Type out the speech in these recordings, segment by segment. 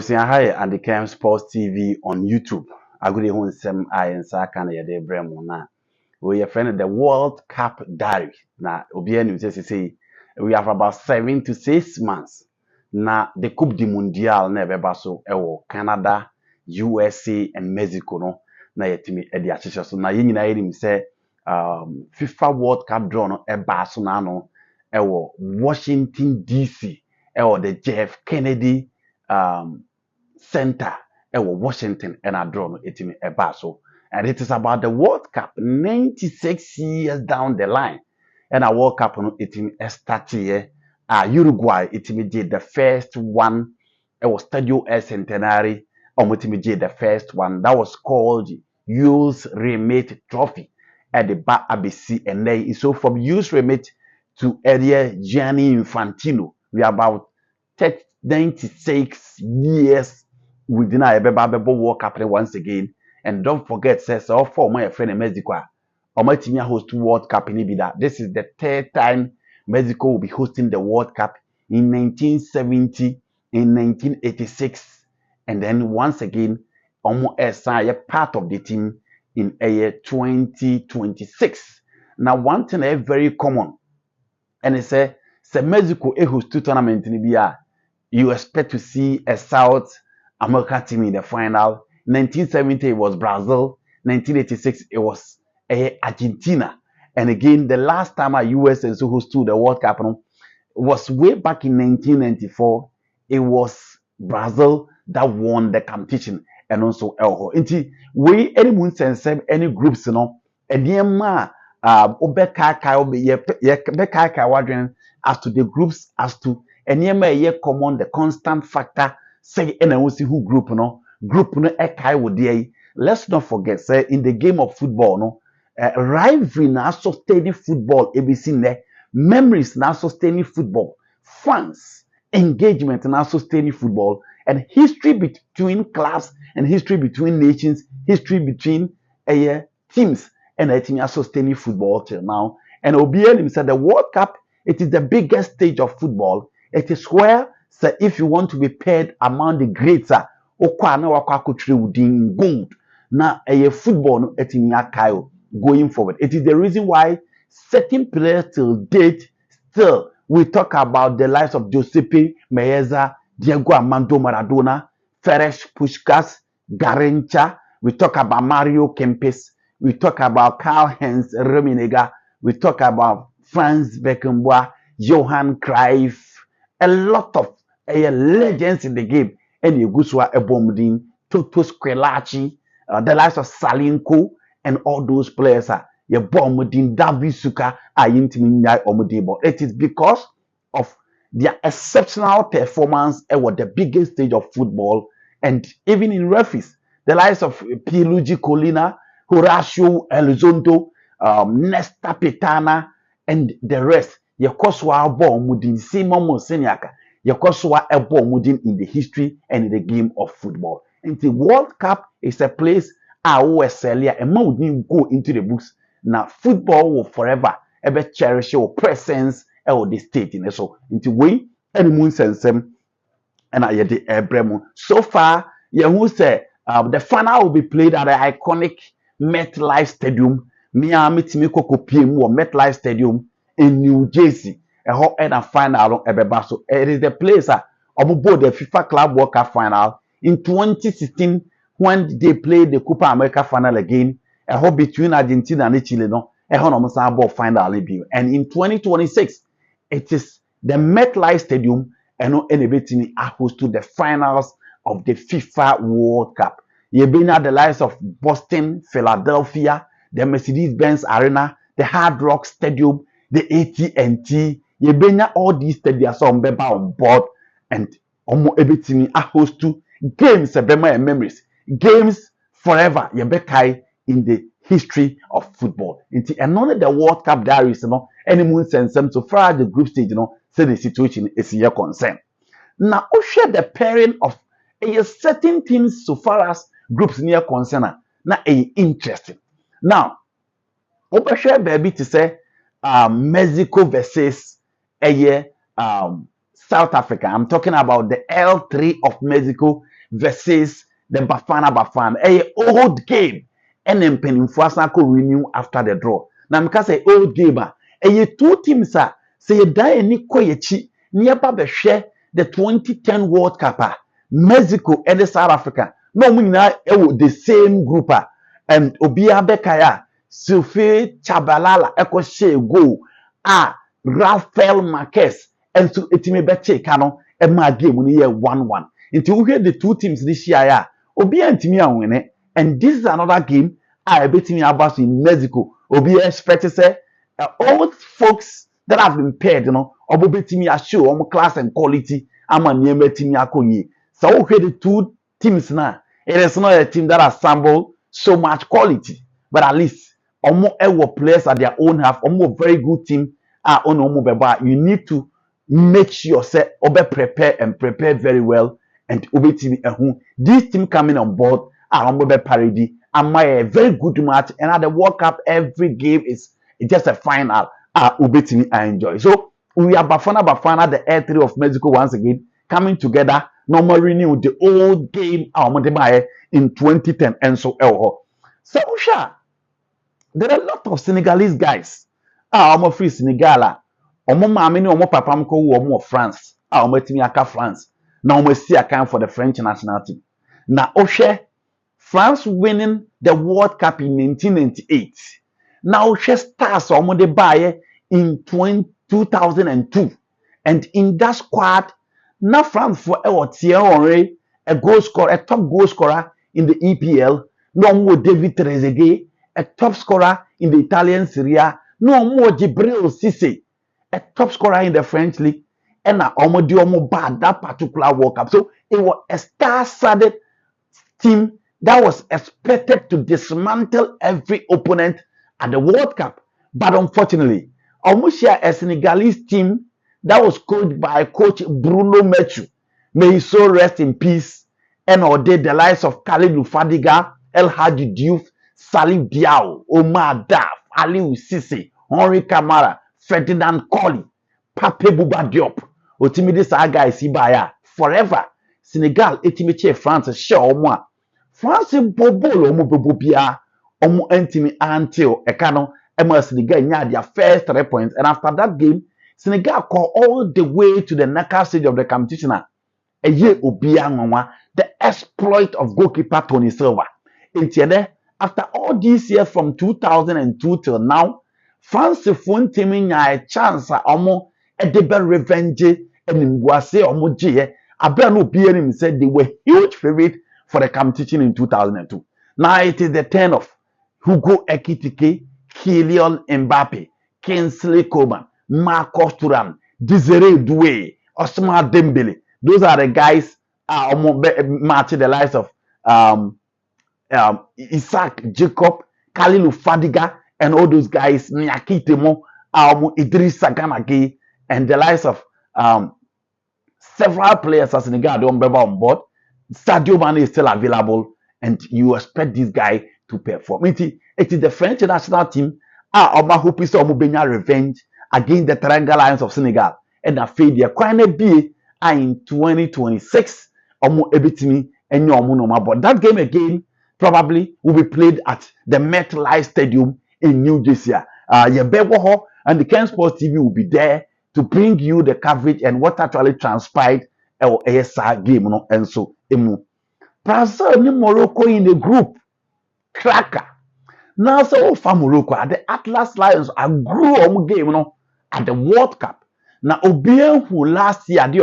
Hi, and the Cam Sports TV on YouTube. I go home some I and Sakana Yade Bremona. We are friend of the World Cup Diary. Now, Obian say we have about 7 to 6 months. Now, the Coupe du Mondial never basso Canada, USA, and Mexico. No, na yetimi Eddie Achisha. So now you know say FIFA World Cup draw no basso no Washington DC. The Jeff Kennedy center Washington and I draw no etimi so and it is about the World Cup 96 years down the line and a World Cup no etimi start here Uruguay etimi did the first one Stadio El Centenary etimi did the first one that was called Jules Rimet Trophy at the back ABC and they so from Jules Rimet to area Gianni Infantino we are about 96 years within our World Cup once again. And don't forget, says all four my friend in Mexico. Omatimia host World Cup in Ibida. This is the third time Mexico will be hosting the World Cup in 1970, in 1986, and then once again, almost a part of the team in a year 2026. Now, one thing is very common, and it's a Mexico host two tournament in Ibida. You expect to see a South America team in the final. 1970 it was Brazil. 1986 it was Argentina. And again, the last time a US and so hosted the World Cup was way back in 1994. It was Brazil that won the competition and also Elho. Inti we any moon sense any groups Ediema as to the groups as to nneɛma ɛyɛ common the constant factor say ɛna wo si who group no ɛkae wo deɛ let's not forget say in the game of football no rivalry na sustaining football ebisi nnɛ memories na sustaining football fans engagement na sustaining football and history between clubs and history between nations history between teams and ɛtumi sustaining football till now and obiara said the World Cup it is the biggest stage of football. It is where, so if you want to be paired among the greats, in gold. Now, a football going forward. It is the reason why certain players till date, still, we talk about the lives of Giuseppe Meazza, Diego Armando Maradona, Ferenc Puskás, Garrincha. We talk about Mario Kempes. We talk about Karl-Heinz Rummenigge. We talk about Franz Beckenbauer, Johan Cruyff, a lot of legends in the game. And Yuguswa Ebomdin, Toto Squillaci, the likes of Salinko, and all those players are Yabomudin, David Suka, Ayintiminya Omodibo. It is because of their exceptional performance at the biggest stage of football, and even in referees, the likes of Pierluigi Collina, Horacio Elizondo, Nesta Pitana, and the rest. Yekoswa ball mudin Simon Seniaka. Yekoswa a ball mudin in the history and in the game of football. And the World Cup is a place I always sell here and more go into the books. Now football will forever ever cherish your presence or the state in so into way any moon sense and I had the Bremo. So far, who say the final will be played at the iconic MetLife Stadium. Miami Timiko PM or MetLife Stadium in New Jersey. A hot and a final so it is the place board the FIFA Club World Cup final in 2016 when they played the Copa America final again. A hot between Argentina and Chile no a hot ball final and in 2026 it is the MetLife Stadium and no anything host to the finals of the FIFA World Cup. You've been at the likes of Boston, Philadelphia, the Mercedes-Benz Arena, the Hard Rock Stadium, the AT&T. You've been at all these stadiums on board and almost everything I host to games and memories. Games forever. You've been in the history of football. And none of the World Cup diaries, any moon sense so far the group stage, say the situation is your concern. Now, share the pairing of a certain teams so far as groups near concern. Now, interesting. Now, we share baby to say Mexico versus South Africa. I'm talking about the L3 of Mexico versus the Bafana. A old game. And then Pennyfuasa could renew after the draw. Now, because a old game, a two teams are say die any koyechi nearby the share the 2010 World Cup. Mexico and South Africa. No, we now the same group. And Obia Bekaya, Sophie Chabalala, Echo Shea Go, Rafael Marquez, and so Etime Beche Cano, and my game when year 1-1. Until we hear the two teams this year, Obia and Timia win it, and this is another game. I bet me about in Mexico. Obia expect to say, all folks that have been paired, Obo betimi show class and quality. I'm a near betimi akonye. So okay, the two teams now. It is not a team that assemble so much quality, but at least our players at their own half, very good team are on beba. You need to make sure say prepare very well and this team coming on board are parody and a very good match and at the World Cup every game is just a final I enjoy. So we are Bafana the Air 3 of Mexico once again coming together. Normal renew the old game in 2010 and so So there are a lot of Senegalese guys. I'm free Senegal. Omo mama ni omo papa mko omo France. Omo timi aka France. Na omo si aka for the French national team. Na ohwe France winning the World Cup in 1998. Na ohwe stars omo de buy in 2002. And in that squad na France for Thierry a goal scorer, a top goal scorer in the EPL. No more David Trezeguet, a top scorer in the Italian Serie A. No more Djibril Cissé, a top scorer in the French league. And now almost bad that particular World Cup. So it was a star-studded team that was expected to dismantle every opponent at the World Cup. But unfortunately, almost a Senegalese team that was coached by coach Bruno Metsu. May he so rest in peace. And ordained the lives of Khalilou Fadiga, El Hadji Diouf, Salim Diao, Omar Daf, Aliou Cissé, Henri Camara, Ferdinand Coly, Pape Bouba Diop. Otimide Saga is Ibaya. Forever. Senegal, Etimiche France, sure moi. France bobo omo bobo bia. Omo entimi until Ekano. Emma Senegal had their first 3 points. And after that game, Senegal called all the way to the knockout stage of the competition. A year Obia the exploit of goalkeeper Tony Silva. After all these years from 2002 till now, France phone teaming a chance omo edebe revenge and Mwase omo G. Abrano Pierre said they were huge favorite for the competition in 2002. Now it is the turn of Hugo Ekitike, Kylian Mbappe, Kingsley Coman, Marcus Thuram, Desiree Doué, Ousmane Dembele. Those are the guys matching the lives of Isaac Jacob, Khalilou Fadiga, and all those guys, Nyaki Temo, Idriss Saganage, and the lives of several players as Senegal don't remember on board. Sadio Mane is still available, and you expect this guy to perform. It is the French national team who is Benya revenge against the Teranga Lions of Senegal. And I feel the Kwame B in 2026 ebitimi and but that game again probably will be played at the MetLife Stadium in New Jersey. And the Ken Sports TV will be there to bring you the coverage and what actually transpired ASR game and so Brazil and Morocco in the group cracker. Now so for Morocco the Atlas Lions grew on game at the World Cup. Now Obien who last year did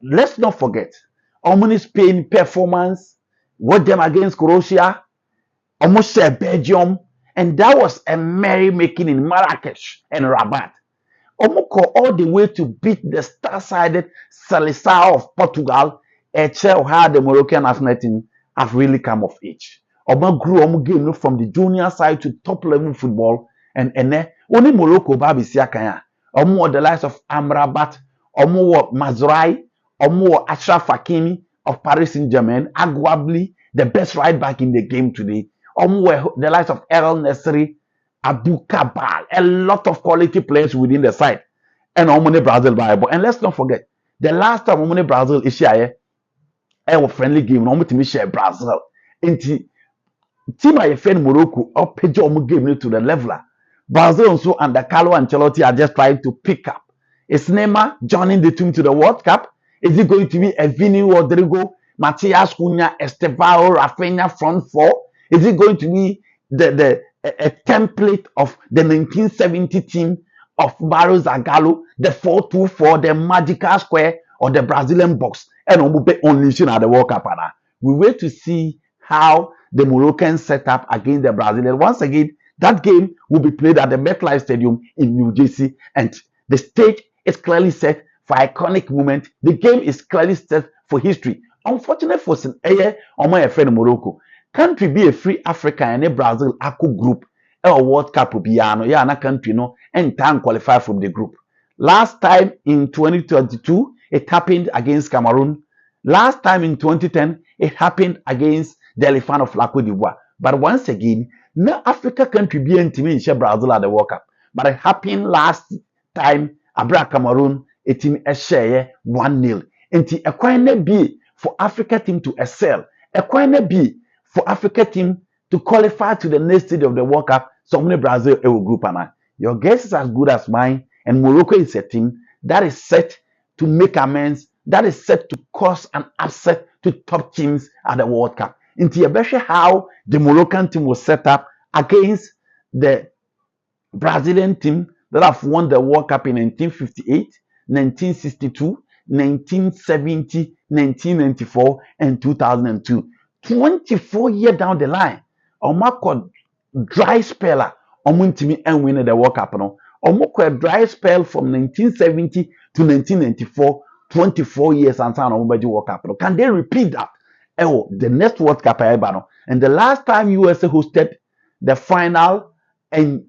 let's not forget Spain performance, what them against Croatia, almost Belgium, and that was a merrymaking in Marrakesh and Rabat. All the way to beat the star-sided Seleção of Portugal, and show how the Moroccan national team have really come of age. Grew game from the junior side to top level football, and only Morocco babi siakanya. The likes of Amrabat, Mazraoui, Achraf Hakimi of Paris Saint-Germain, arguably the best right back in the game today. The likes of Errol Nesri, Abu Kabal, a lot of quality players within the side. And Brazil Bible. And let's not forget, The last time omo ne Brazil issue a friendly game na omo timi share Brazil. Enti team a friend Morocco up omo game to the leveler. Brazil also under Carlo Ancelotti are just trying to pick up. Is Neymar joining the team to the World Cup? Is it going to be a Vini Rodrigo, Matias Cunha, Estevao, Rafinha front four? Is it going to be a template of the 1970 team of Barros Zagallo, the 4-2-4, the magical square, or the Brazilian box? And unleashing at the World Cup. We wait to see how the Moroccans set up against the Brazilians. Once again, that game will be played at the MetLife Stadium in New Jersey, and the stage is clearly set for iconic moment. The game is clearly set for history. Unfortunately for some my friend Morocco, country be a free Africa and Brazil ACO group World Cup biano yeah na country no and time qualify from the group. Last time in 2022 it happened against Cameroon. Last time in 2010 it happened against the Elephant of La Côte d'Ivoire. But once again, no Africa country be in share Brazil at the World Cup. But it happened last time Abra Cameroon a team a share 1-0. And a quite be for Africa team to excel. A quite be for Africa team to qualify to the next stage of the World Cup. So many Brazil will group. Your guess is as good as mine. And Morocco is a team that is set to make amends, that is set to cause an upset to top teams at the World Cup. Into a how the Moroccan team was set up against the Brazilian team that have won the World Cup in 1958, 1962, 1970, 1994, and 2002. 24 years down the line, Omako dry speller, Omuntimi and winning the World Cup. No, Omoko dry spell from 1970 to 1994, 24 years and so on World Cup. No. Can they repeat that? Oh, the next World Cup no. And the last time USA hosted the final and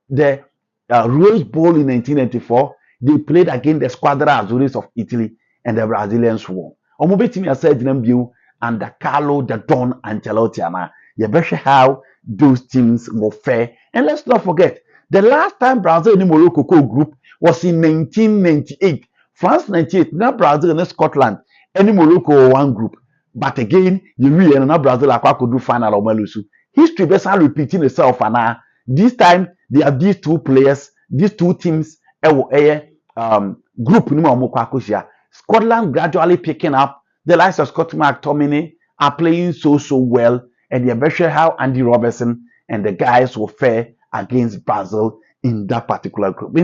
the Rose Bowl in 1994, they played against the Squadra Azuris of Italy and the Brazilians won. Omobetimi I said them view under Carlo the Don Ancelotti. You better how those teams will fare. And let's not forget, the last time Brazil in Morocco group was in 1998. France 98, now Brazil and Scotland, any Morocco one group. But again, you really know Brazil could do final or Melusu. History best repeating itself and this time they are these two players, these two teams group Scotland gradually picking up. The likes of Scott McTominay are playing so well, and you're very sure how Andy Robertson and the guys will fare against Brazil in that particular group.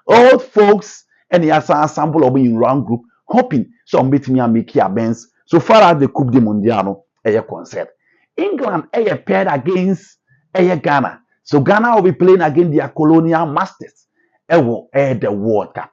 Old folks and the ensemble of in round group hoping some beat me and make your bends so far as the Coupe du Mondial concert. England paired against Ghana. So Ghana will be playing against their colonial masters. The World Cup.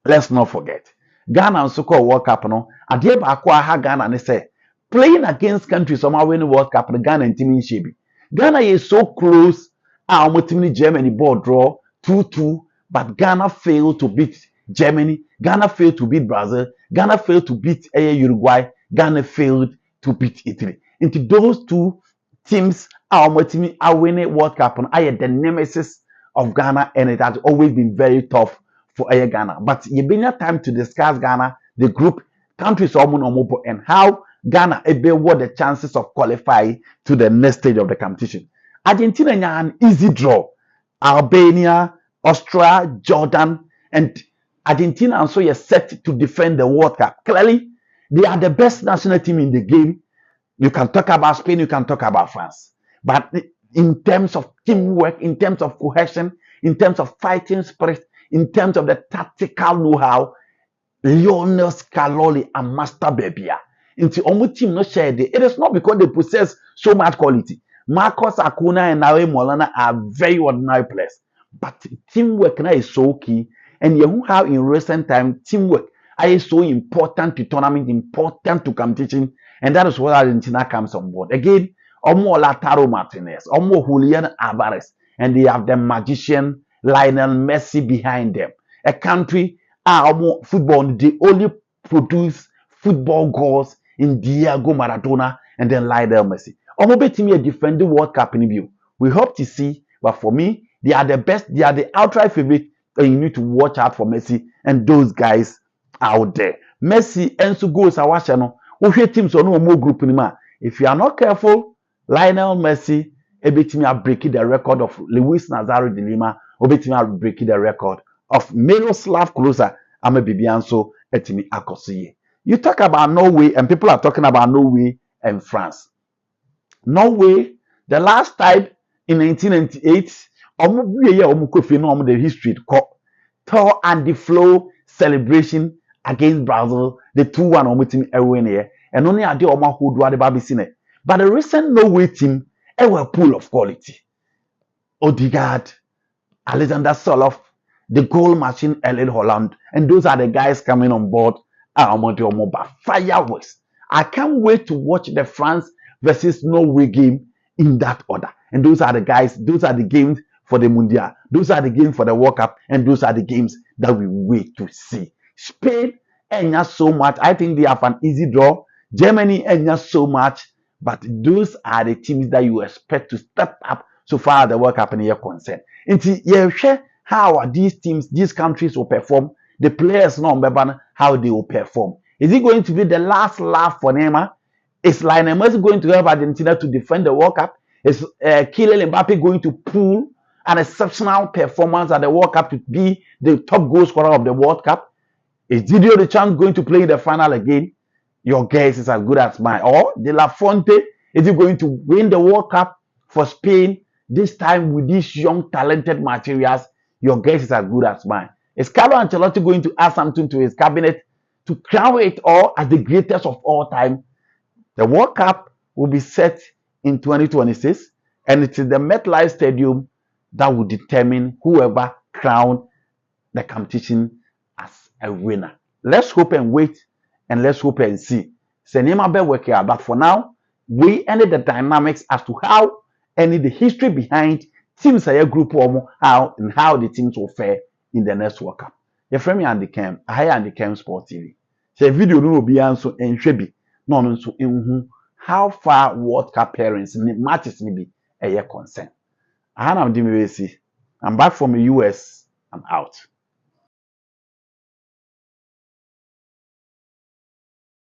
Let's not forget. Ghana also call World Cup no. Adie ba ha Ghana and say playing against countries somehow win World Cup Ghana and team in Shebi. Ghana is so close. Germany ball draw 2-2, but Ghana failed to beat Germany. Ghana failed to beat Brazil. Ghana failed to beat Uruguay. Ghana failed to beat Italy. Into those two teams, our team are winning World Cup and I the nemesis of Ghana, and it has always been very tough for Ghana. But you been time to discuss Ghana, the group countries and how Ghana what the chances of qualifying to the next stage of the competition. Argentina an easy draw. Albania, Austria, Jordan, and Argentina also is set to defend the World Cup. Clearly, they are the best national team in the game. You can talk about Spain, you can talk about France. But in terms of teamwork, in terms of cohesion, in terms of fighting spirit, in terms of the tactical know-how, Lionel Scaloni and Master Bebia. Into almost team no share it. It is not because they possess so much quality. Marcos Acuna and Nawe Molana are very ordinary players. But teamwork now is so key. And you have in recent time, teamwork is so important to tournament, important to competition. And that is where Argentina comes on board. Again, Omo Lautaro Martinez, Omo Julian Alvarez, and they have the magician Lionel Messi behind them. A country, football, they only produce football goals in Diego Maradona and then Lionel Messi. Omo betimi a defend the World Cup in view. We hope to see, but for me, they are the best, they are the outright favorite, and you need to watch out for Messi and those guys out there. Messi and so goes our channel. We teams on no more group anymore. If you are not careful, Lionel Messi ebetimi breaking the record of Luis Nazario de Lima, obetimi breaking the record of Miroslav Klose. I'm a Bibianso etimi akosiye. You talk about Norway, and people are talking about Norway and France. Norway, the last time in 1998, the history tour and the flow celebration against Brazil, the 2-1 team everywhere here, and only at the Oma who do the baby seen. But the recent Norway team, a pool of quality. Odegaard, Alexander Soloff, the goal machine, Erling Holland, and those are the guys coming on board. Fireworks. I can't wait to watch the France versus Norway game in that order. And those are the guys, those are the games for the Mundial. Those are the games for the World Cup, and those are the games that we wait to see. Spain, and not so much. I think they have an easy draw. Germany, and not so much. But those are the teams that you expect to step up so far as the World Cup and year concerned. And you share how these teams, these countries will perform. The players know how they will perform. Is it going to be the last laugh for Neymar? Is Lionel Messi going to help Argentina to defend the World Cup? Is Kylian Mbappe going to pull an exceptional performance at the World Cup to be the top goal scorer of the World Cup? Is Didier Deschamps going to play in the final again? Your guess is as good as mine. Or De La Fonte, is he going to win the World Cup for Spain this time with these young talented materials? Your guess is as good as mine. Is Carlo Ancelotti going to add something to his cabinet to crown it all as the greatest of all time? The World Cup will be set in 2026, and it is the MetLife Stadium that will determine whoever crowned the competition as a winner. Let's hope and wait, and let's hope and see. Senema be working out, but for now, we ended the dynamics as to how and the history behind teams are group how and how the teams will fare in the next World Cup. Your friend me and the Cam, I and the Cam Sport TV. So video no be answer and shebi no so how far World Cup parents matches ni be a year concern. I am Dimi. I'm back from the US. I'm out.